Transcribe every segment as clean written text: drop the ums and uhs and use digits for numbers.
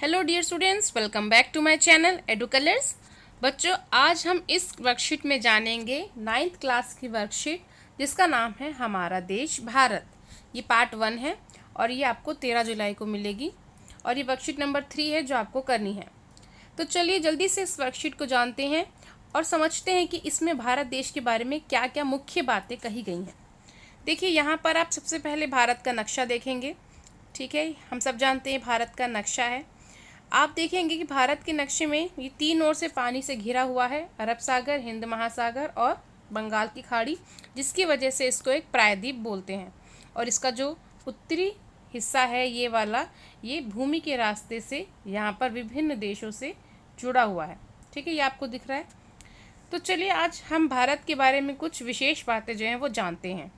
Hello dear students, welcome back to my channel edu colours. बच्चों, आज हम इस वर्कशीट में जानेंगे 9th क्लास की वर्कशीट जिसका नाम है हमारा देश भारत। ये पार्ट 1 है और ये आपको 13 जुलाई को मिलेगी और ये वर्कशीट नंबर 3 है जो आपको करनी है। तो चलिए जल्दी से इस वर्कशीट को जानते हैं और समझते हैं कि इसमें भारत देश के बारे में क्या क्या मुख्य बातें कही गई हैं। देखिए, यहाँ पर आप सबसे पहले भारत का नक्शा देखेंगे। ठीक है, हम सब जानते हैं भारत का नक्शा है। आप देखेंगे कि भारत के नक्शे में ये 3 ओर से पानी से घिरा हुआ है, अरब सागर, हिंद महासागर और बंगाल की खाड़ी, जिसकी वजह से इसको एक प्रायद्वीप बोलते हैं। और इसका जो उत्तरी हिस्सा है ये वाला, ये भूमि के रास्ते से यहाँ पर विभिन्न देशों से जुड़ा हुआ है। ठीक है, ये आपको दिख रहा है। तो चलिए आज हम भारत के बारे में कुछ विशेष बातें जो हैं वो जानते हैं।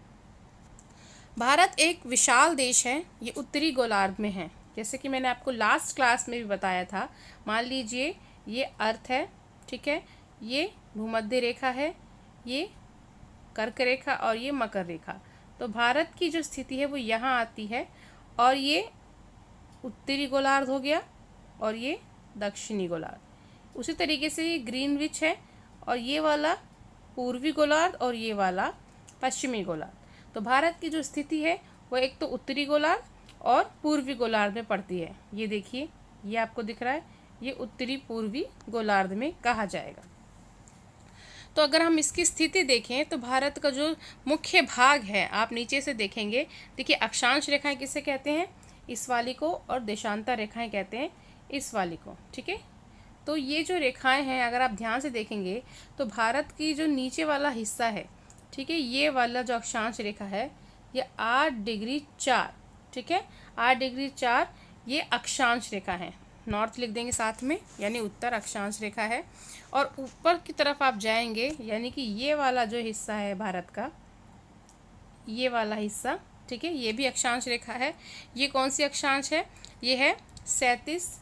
भारत एक विशाल देश है, ये उत्तरी गोलार्ध में है। जैसे कि मैंने आपको लास्ट क्लास में भी बताया था। मान लीजिए ये अर्थ है, ठीक है, ये भूमध्य रेखा है, ये कर्क रेखा और ये मकर रेखा। तो भारत की जो स्थिति है वो यहाँ आती है और ये उत्तरी गोलार्ध हो गया और ये दक्षिणी गोलार्ध। उसी तरीके से ये ग्रीनविच है और ये वाला पूर्वी गोलार्ध और ये वाला पश्चिमी गोलार्ध। तो भारत की जो स्थिति है वो एक तो उत्तरी गोलार्ध और पूर्वी गोलार्ध में पड़ती है। ये देखिए, ये आपको दिख रहा है, ये उत्तरी पूर्वी गोलार्ध में कहा जाएगा। तो अगर हम इसकी स्थिति देखें तो भारत का जो मुख्य भाग है, आप नीचे से देखेंगे, देखिए अक्षांश रेखाएं किसे कहते हैं, इस वाली को, और देशांतर रेखाएं कहते हैं इस वाली को। ठीक है, तो ये जो रेखाएं हैं अगर आप ध्यान से देखेंगे तो भारत की जो नीचे वाला हिस्सा है, ठीक है, ये वाला जो अक्षांश रेखा है ये 8 डिग्री 4, ठीक है, 8 डिग्री 4 ये अक्षांश रेखा है। नॉर्थ लिख देंगे साथ में, यानी उत्तर अक्षांश रेखा है। और ऊपर की तरफ आप जाएंगे, यानी कि ये वाला जो हिस्सा है भारत का, ये वाला हिस्सा, ठीक है, ये भी अक्षांश रेखा है। ये कौन सी अक्षांश है, ये है 37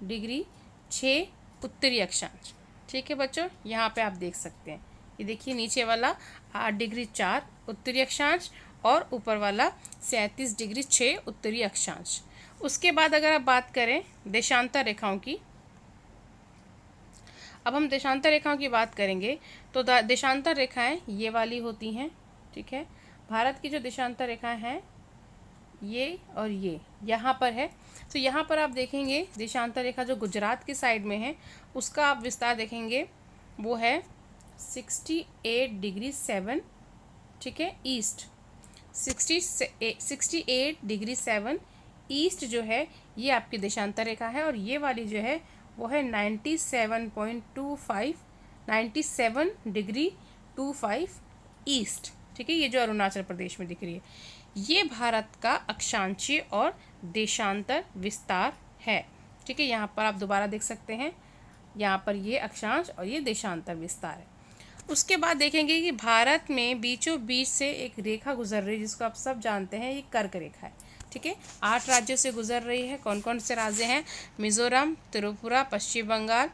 डिग्री 6 उत्तरी अक्षांश। ठीक है बच्चों, यहाँ पे आप देख सकते हैं, ये देखिए नीचे वाला 8 डिग्री 4 उत्तरी अक्षांश और ऊपर वाला 37 डिग्री 6 उत्तरी अक्षांश। उसके बाद अगर आप बात करें देशांतर रेखाओं की, अब हम देशांतर रेखाओं की बात करेंगे तो देशांतर रेखाएं ये वाली होती हैं। ठीक है, भारत की जो देशांतर रेखाएं हैं ये और ये यहाँ पर है। तो यहाँ पर आप देखेंगे देशांतर रेखा जो गुजरात की साइड में है उसका आप विस्तार देखेंगे, वो है 68 डिग्री 7, ठीक है, ईस्ट। 68 डिग्री 7 ईस्ट जो है ये आपकी देशांतर रेखा है। और ये वाली जो है वो है 97 डिग्री 25 ईस्ट। ठीक है, ये जो अरुणाचल प्रदेश में दिख रही है, ये भारत का अक्षांशीय और देशांतर विस्तार है। ठीक है, यहाँ पर आप दोबारा देख सकते हैं, यहाँ पर ये अक्षांश और ये देशांतर विस्तार है। उसके बाद देखेंगे कि भारत में बीचों बीच से एक रेखा गुजर रही है जिसको आप सब जानते हैं, ये कर्क रेखा है। ठीक है, 8 राज्यों से गुजर रही है। कौन कौन से राज्य हैं, मिजोरम, त्रिपुरा, पश्चिम बंगाल,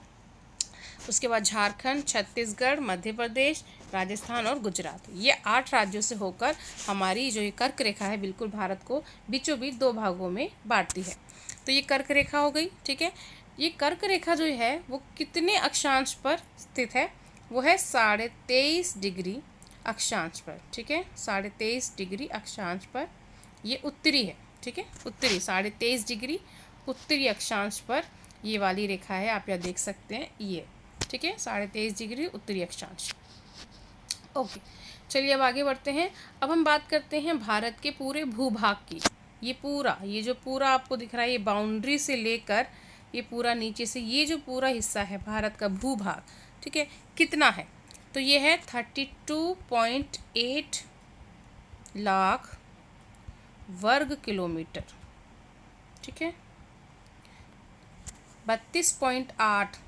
उसके बाद झारखंड, छत्तीसगढ़, मध्य प्रदेश, राजस्थान और गुजरात। ये 8 राज्यों से होकर हमारी जो ये कर्क रेखा है बिल्कुल भारत को बीचों बीच 2 भागों में बांटती है। तो ये कर्क रेखा हो गई। ठीक है, ये कर्क रेखा जो है वो कितने अक्षांश पर स्थित है, वो है 23.5 डिग्री अक्षांश पर। ठीक है, 23.5 डिग्री अक्षांश पर ये उत्तरी है। ठीक है, उत्तरी 23.5 डिग्री उत्तरी अक्षांश पर ये वाली रेखा है, आप यहाँ देख सकते हैं ये। ठीक है, 23.5 डिग्री उत्तरी अक्षांश। ओके, चलिए अब आगे बढ़ते हैं। अब हम बात करते हैं भारत के पूरे भूभाग की। ये पूरा, ये जो पूरा आपको दिख रहा है, ये बाउंड्री से लेकर ये पूरा नीचे से ये जो पूरा हिस्सा है भारत का भूभाग, ठीक है, कितना है, तो ये है 32.8 लाख वर्ग किलोमीटर। ठीक है, 32.8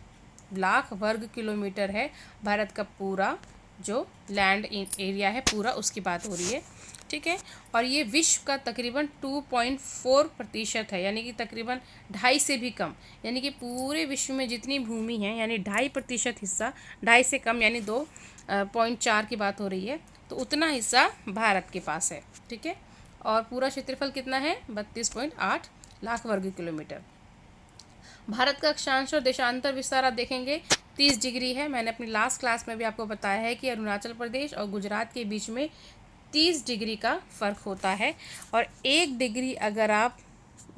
लाख वर्ग किलोमीटर है भारत का पूरा जो लैंड एरिया है, पूरा उसकी बात हो रही है। ठीक है, और ये विश्व का तकरीबन 2.4% है, यानी कि तकरीबन 2.5 से भी कम, यानी कि पूरे विश्व में जितनी भूमि है यानी 2.5% हिस्सा, 2.5 से कम यानी 2.4 की बात हो रही है, तो उतना हिस्सा भारत के पास है। ठीक है, और पूरा क्षेत्रफल कितना है, 32.8 लाख वर्ग किलोमीटर। भारत का अक्षांश और देशांतर विस्तार आप देखेंगे 30 डिग्री है। मैंने अपनी लास्ट क्लास में भी आपको बताया है कि अरुणाचल प्रदेश और गुजरात के बीच में 30 डिग्री का फ़र्क होता है, और 1 डिग्री अगर आप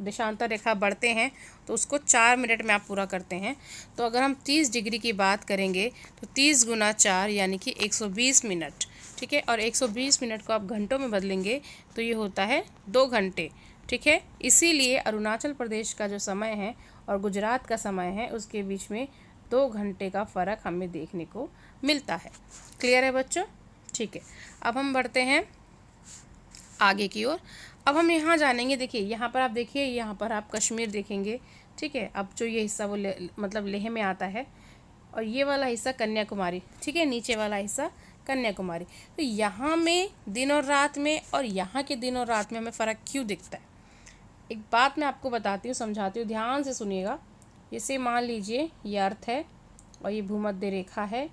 देशांतर रेखा बढ़ते हैं तो उसको 4 मिनट में आप पूरा करते हैं। तो अगर हम 30 डिग्री की बात करेंगे तो 30 गुना 4 यानी कि 120 मिनट, ठीक है। और 120 मिनट को आप घंटों में बदलेंगे तो ये होता है 2 घंटे, ठीक है। इसीलिए अरुणाचल प्रदेश का जो समय है और गुजरात का समय है उसके बीच में 2 घंटे का फ़र्क हमें देखने को मिलता है। क्लियर है बच्चों? ठीक है, अब हम बढ़ते हैं आगे की ओर। अब हम यहाँ जानेंगे, देखिए यहाँ पर आप देखिए, यहाँ पर आप कश्मीर देखेंगे, ठीक है। अब जो ये हिस्सा वो मतलब लेह में आता है, और ये वाला हिस्सा कन्याकुमारी, ठीक है, नीचे वाला हिस्सा कन्याकुमारी। तो यहाँ में दिन और रात में और यहाँ के दिन और रात में हमें फ़र्क क्यों दिखता है? एक बात मैं आपको बताती हूँ, समझाती हूँ, ध्यान से सुनिएगा। जैसे मान लीजिए ये अर्थ है और ये भूमध्य रेखा है,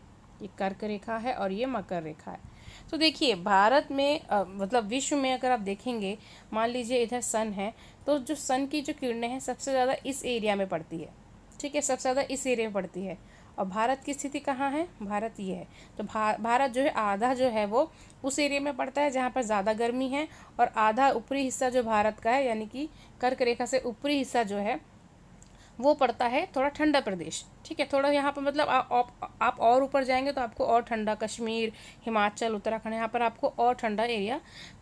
ये कर्क रेखा है और ये मकर रेखा है। तो देखिए भारत में मतलब विश्व में अगर आप देखेंगे, मान लीजिए इधर सन है, तो जो सन की जो किरणें हैं सबसे ज़्यादा इस एरिया में पड़ती है, ठीक है, सबसे ज़्यादा इस एरिया में पड़ती है। और भारत की स्थिति कहाँ है? भारत ये है। तो भारत जो है आधा जो है वो उस एरिया में पड़ता है जहाँ पर ज़्यादा गर्मी है, और आधा ऊपरी हिस्सा जो भारत का है यानी कि कर्क रेखा से ऊपरी हिस्सा जो है वो पड़ता है थोड़ा ठंडा प्रदेश, ठीक है। थोड़ा यहाँ पर मतलब आप और ऊपर जाएंगे तो आपको और ठंडा, कश्मीर, हिमाचल, उत्तराखंड, यहाँ पर आपको और ठंडा एरिया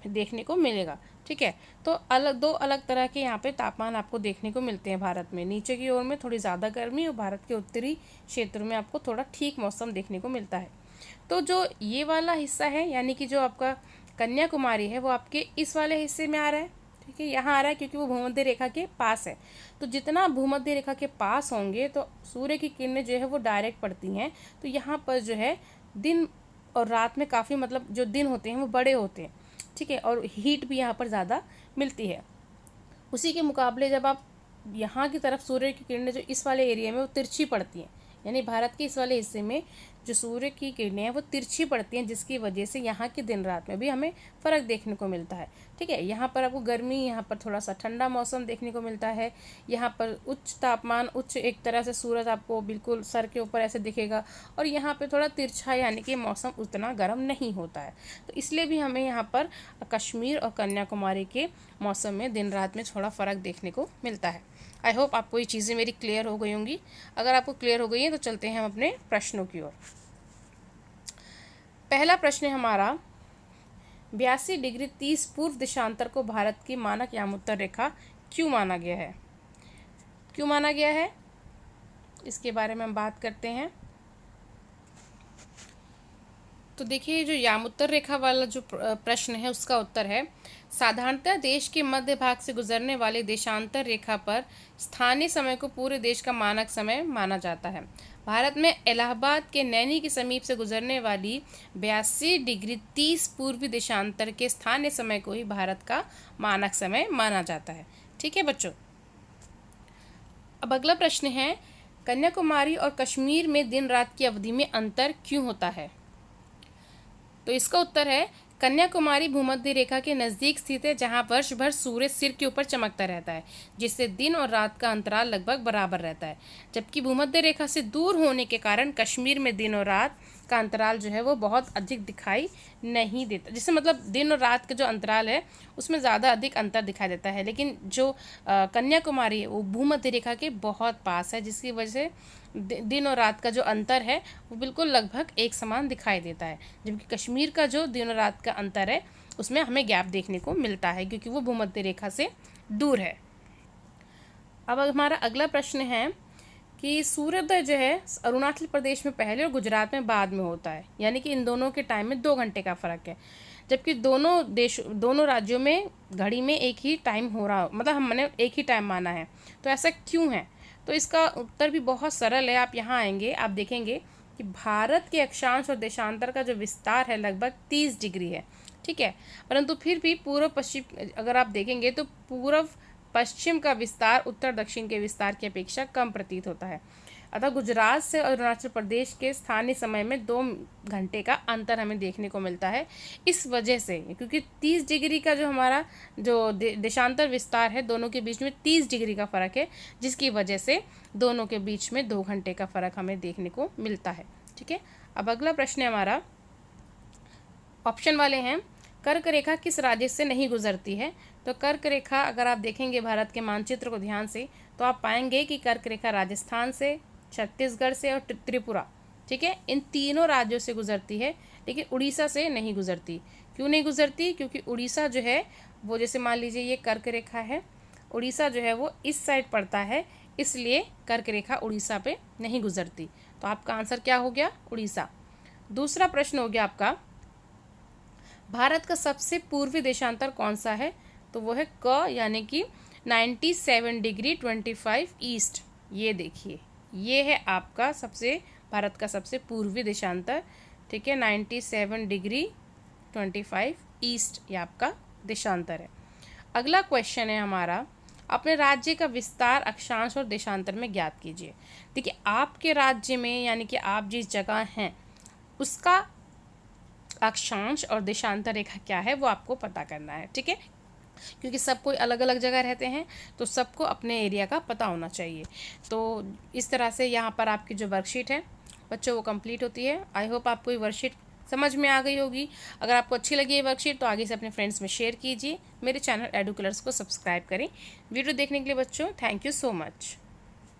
देखने को मिलेगा, ठीक है। तो दो अलग तरह के यहाँ पे तापमान आपको देखने को मिलते हैं भारत में। नीचे की ओर में थोड़ी ज़्यादा गर्मी और भारत के उत्तरी क्षेत्र में आपको थोड़ा ठीक मौसम देखने को मिलता है। तो जो ये वाला हिस्सा है यानी कि जो आपका कन्याकुमारी है वो आपके इस वाले हिस्से में आ रहा है, ठीक है, यहाँ आ रहा है क्योंकि वो भूमध्य रेखा के पास है। तो जितना भूमध्य रेखा के पास होंगे तो सूर्य की किरणें जो है वो डायरेक्ट पड़ती हैं, तो यहाँ पर जो है दिन और रात में काफ़ी मतलब जो दिन होते हैं वो बड़े होते हैं, ठीक है, और हीट भी यहाँ पर ज़्यादा मिलती है। उसी के मुकाबले जब आप यहाँ की तरफ सूर्य की किरणें जो इस वाले एरिया में वो तिरछी पड़ती हैं, यानी भारत के इस वाले हिस्से में जो सूर्य की किरणें हैं वो तिरछी पड़ती हैं, जिसकी वजह से यहाँ के दिन रात में भी हमें फ़र्क देखने को मिलता है, ठीक है। यहाँ पर आपको गर्मी, यहाँ पर थोड़ा सा ठंडा मौसम देखने को मिलता है। यहाँ पर उच्च तापमान, उच्च एक तरह से सूरज आपको बिल्कुल सर के ऊपर ऐसे दिखेगा, और यहाँ पे थोड़ा तिरछा यानी कि मौसम उतना गर्म नहीं होता है। तो इसलिए भी हमें यहाँ पर कश्मीर और कन्याकुमारी के मौसम में दिन रात में थोड़ा फ़र्क देखने को मिलता है। आई होप आपको ये चीज़ें मेरी क्लियर हो गई होंगी। अगर आपको क्लियर हो गई है तो चलते हैं हम अपने प्रश्नों की ओर। पहला प्रश्न है हमारा, 82 डिग्री 30 पूर्व देशांतर को भारत की मानक यामोत्तर रेखा क्यों माना गया है? क्यों माना गया है इसके बारे में हम बात करते हैं। तो देखिए जो यामोत्तर रेखा वाला जो प्रश्न है उसका उत्तर है, साधारणतः देश के मध्य भाग से गुजरने वाले देशांतर रेखा पर स्थानीय समय को पूरे देश का मानक समय माना जाता है। भारत में इलाहाबाद के नैनी के समीप से गुजरने वाली 82 डिग्री 30 पूर्वी देशांतर के स्थानीय समय को ही भारत का मानक समय माना जाता है, ठीक है बच्चों। अब अगला प्रश्न है, कन्याकुमारी और कश्मीर में दिन रात की अवधि में अंतर क्यों होता है? तो इसका उत्तर है, कन्याकुमारी भूमध्य रेखा के नज़दीक स्थित है जहां वर्ष भर सूर्य सिर के ऊपर चमकता रहता है, जिससे दिन और रात का अंतराल लगभग बराबर रहता है। जबकि भूमध्य रेखा से दूर होने के कारण कश्मीर में दिन और रात का अंतराल जो है वो बहुत अधिक दिखाई नहीं देता, जिससे मतलब दिन और रात का जो अंतराल है उसमें ज़्यादा अधिक अंतर दिखाई देता है। लेकिन जो कन्याकुमारी है वो भूमध्य रेखा के बहुत पास है, जिसकी वजह से दिन और रात का जो अंतर है वो बिल्कुल लगभग एक समान दिखाई देता है। जबकि कश्मीर का जो दिन और रात का अंतर है उसमें हमें गैप देखने को मिलता है क्योंकि वो भूमध्य रेखा से दूर है। अब हमारा अगला प्रश्न है कि सूर्योदय जो है अरुणाचल प्रदेश में पहले और गुजरात में बाद में होता है, यानी कि इन दोनों के टाइम में 2 घंटे का फ़र्क है। जबकि दोनों राज्यों में घड़ी में एक ही टाइम हो रहा, मतलब हमने एक ही टाइम माना है। तो ऐसा क्यों है? तो इसका उत्तर भी बहुत सरल है। आप यहाँ आएंगे, आप देखेंगे कि भारत के अक्षांश और देशांतर का जो विस्तार है लगभग 30 डिग्री है, ठीक है। परंतु फिर भी पूर्व पश्चिम अगर आप देखेंगे तो पूर्व पश्चिम का विस्तार उत्तर दक्षिण के विस्तार की अपेक्षा कम प्रतीत होता है। अतः गुजरात से अरुणाचल प्रदेश के स्थानीय समय में 2 घंटे का अंतर हमें देखने को मिलता है। इस वजह से, क्योंकि 30 डिग्री का जो हमारा जो देशांतर विस्तार है, दोनों के बीच में 30 डिग्री का फ़र्क है, जिसकी वजह से दोनों के बीच में 2 घंटे का फ़र्क हमें देखने को मिलता है। ठीक है, अब अगला प्रश्न है हमारा, ऑप्शन वाले हैं, कर्क रेखा किस राज्य से नहीं गुजरती है? तो कर्क रेखा अगर आप देखेंगे भारत के मानचित्र को ध्यान से, तो आप पाएंगे कि कर्क रेखा राजस्थान से, छत्तीसगढ़ से और त्रिपुरा, ठीक है, इन तीनों राज्यों से गुजरती है, लेकिन उड़ीसा से नहीं गुजरती। क्यों नहीं गुजरती? क्योंकि उड़ीसा जो है वो, जैसे मान लीजिए ये कर्क रेखा है, उड़ीसा जो है वो इस साइड पड़ता है, इसलिए कर्क रेखा उड़ीसा पे नहीं गुजरती। तो आपका आंसर क्या हो गया? उड़ीसा। दूसरा प्रश्न हो गया आपका, भारत का सबसे पूर्वी देशांतर कौन सा है? तो वो है क, यानी कि 97 डिग्री 25 ईस्ट। ये देखिए, ये है आपका भारत का सबसे पूर्वी देशांतर। ठीक है, 97 डिग्री 25 ईस्ट ये आपका देशांतर है। अगला क्वेश्चन है हमारा, अपने राज्य का विस्तार, अक्षांश और देशांतर में ज्ञात कीजिए। देखिए, आपके राज्य में, यानी कि आप जिस जगह हैं उसका अक्षांश और देशांतर रेखा क्या है वो आपको पता करना है। ठीक है, क्योंकि सब कोई अलग अलग जगह रहते हैं, तो सबको अपने एरिया का पता होना चाहिए। तो इस तरह से यहाँ पर आपकी जो वर्कशीट है बच्चों वो कंप्लीट होती है। आई होप आपको ये वर्कशीट समझ में आ गई होगी। अगर आपको अच्छी लगी ये वर्कशीट तो आगे से अपने फ्रेंड्स में शेयर कीजिए। मेरे चैनल एडू कलर्स को सब्सक्राइब करें। वीडियो देखने के लिए बच्चों थैंक यू सो मच।